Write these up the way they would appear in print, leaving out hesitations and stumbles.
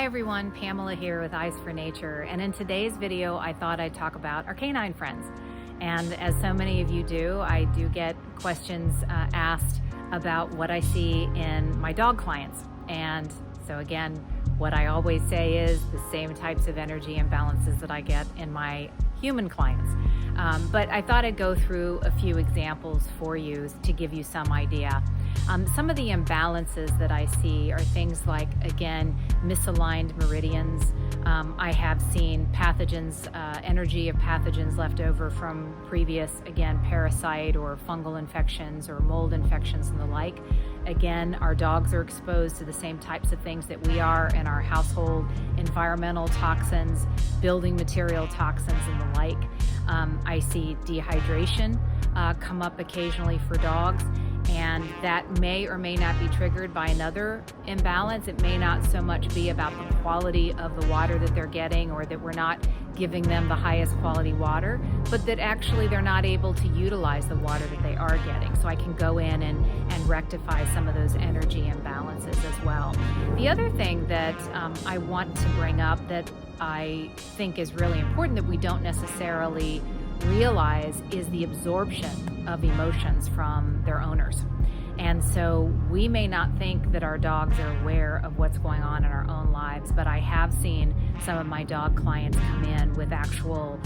everyone, Pamela here with Eyes for Nature, and in today's video I thought I'd talk about our canine friends. And as so many of you do, I do get questions asked about what I see in my dog clients. And so again, what I always say is the same types of energy imbalances that I get in my human clients. But I thought I'd go through a few examples for you to give you some idea. Some of the imbalances that I see are things like, again, misaligned meridians. I have seen pathogens, energy of pathogens left over from previous, again, parasite or fungal infections or mold infections and the like. Again, our dogs are exposed to the same types of things that we are in our household, environmental toxins, building material toxins and the like. I see dehydration come up occasionally for dogs, and that may or may not be triggered by another imbalance. It may not so much be about the quality of the water that they're getting, or that we're not giving them the highest quality water, but that actually they're not able to utilize the water that they are getting. So I can go in and rectify some of those energy imbalances as well. The other thing that I want to bring up that I think is really important that we don't necessarily realize is the absorption of emotions from their owners. And so we may not think that our dogs are aware of what's going on in our own lives, but I have seen some of my dog clients come in with actual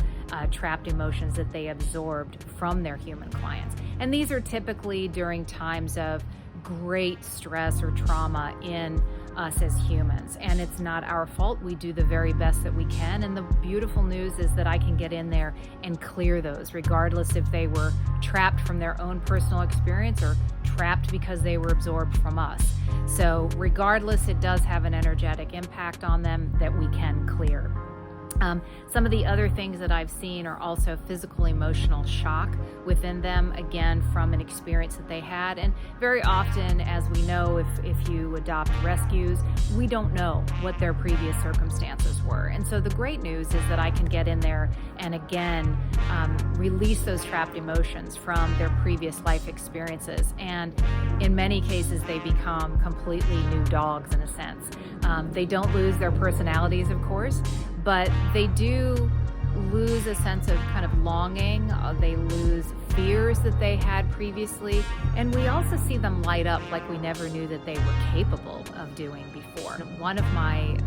trapped emotions that they absorbed from their human clients. And these are typically during times of great stress or trauma in us as humans, and it's not our fault. We do the very best that we can, and the beautiful news is that I can get in there and clear those, regardless if they were trapped from their own personal experience or trapped because they were absorbed from us. So regardless, it does have an energetic impact on them that we can clear. Some of the other things that I've seen are also physical emotional shock within them, again, from an experience that they had. And very often, as we know, if you adopt rescues, we don't know what their previous circumstances were. And so the great news is that I can get in there and again, release those trapped emotions from their previous life experiences. And in many cases, they become completely new dogs in a sense. They don't lose their personalities, of course, but they do lose a sense of kind of longing. They lose fears that they had previously. And we also see them light up like we never knew that they were capable of doing before. One of my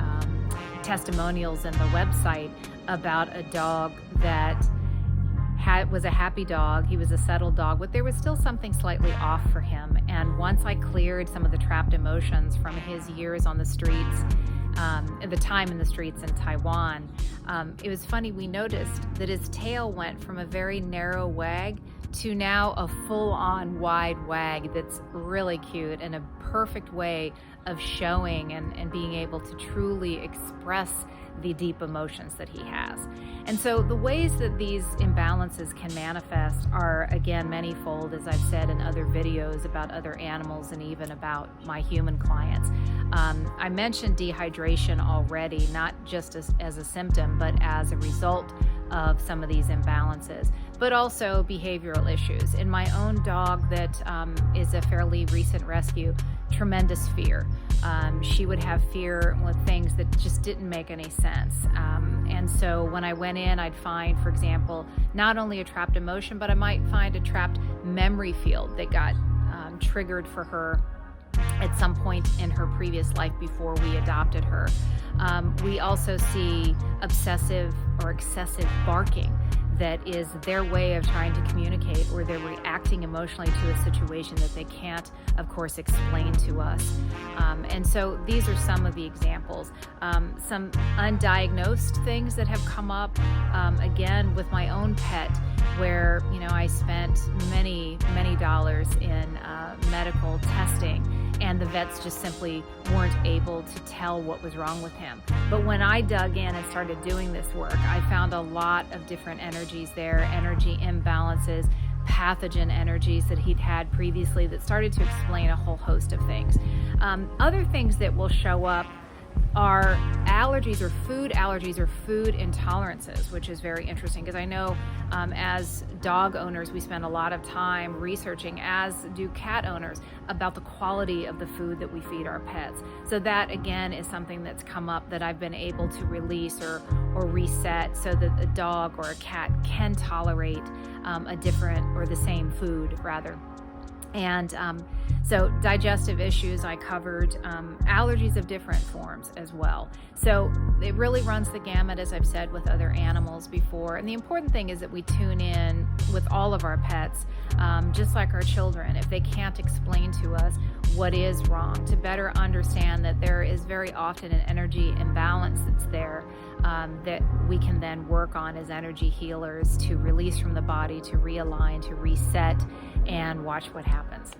testimonials in the website about a dog that was a happy dog. He was a settled dog, but there was still something slightly off for him. And once I cleared some of the trapped emotions from his years on the streets, the time in the streets in Taiwan, it was funny, we noticed that his tail went from a very narrow wag to now a full-on wide wag that's really cute and a perfect way of showing and being able to truly express the deep emotions that he has. And so the ways that these imbalances can manifest are, again, manifold, as I've said in other videos about other animals and even about my human clients. I mentioned dehydration already, not just as a symptom, but as a result of some of these imbalances, but also behavioral issues. In my own dog that is a fairly recent rescue, tremendous fear. She would have fear with things that just didn't make any sense. And so when I went in, I'd find, for example, not only a trapped emotion, but I might find a trapped memory field that got triggered for her at some point in her previous life before we adopted her. We also see obsessive or excessive barking that is their way of trying to communicate, or they're reacting emotionally to a situation that they can't, of course, explain to us. And so these are some of the examples. Some undiagnosed things that have come up, again, with my own pet, where, you know, I spent many dollars in medical testing, and the vets just simply weren't able to tell what was wrong with him. But when I dug in and started doing this work, I found a lot of different energies there, energy imbalances, pathogen energies that he'd had previously that started to explain a whole host of things. Other things that will show up are allergies or food intolerances, which is very interesting because I know as dog owners, we spend a lot of time researching, as do cat owners, about the quality of the food that we feed our pets. So that, again, is something that's come up that I've been able to release or reset so that a dog or a cat can tolerate a different or the same food, rather. And so digestive issues, I covered allergies of different forms as well. So it really runs the gamut, as I've said, with other animals before. And the important thing is that we tune in with all of our pets, just like our children, if they can't explain to us what is wrong, to better understand that there is very often an energy imbalance that's there, that we can then work on as energy healers to release from the body, to realign, to reset, and watch what happens.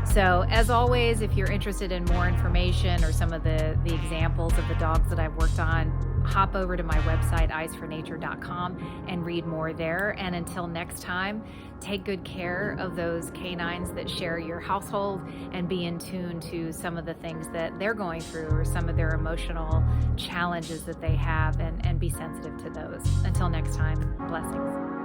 So as always, if you're interested in more information or some of the examples of the dogs that I've worked on, hop over to my website, eyesfornature.com, and read more there. And until next time, take good care of those canines that share your household and be in tune to some of the things that they're going through or some of their emotional challenges that they have, and be sensitive to those. Until next time, blessings.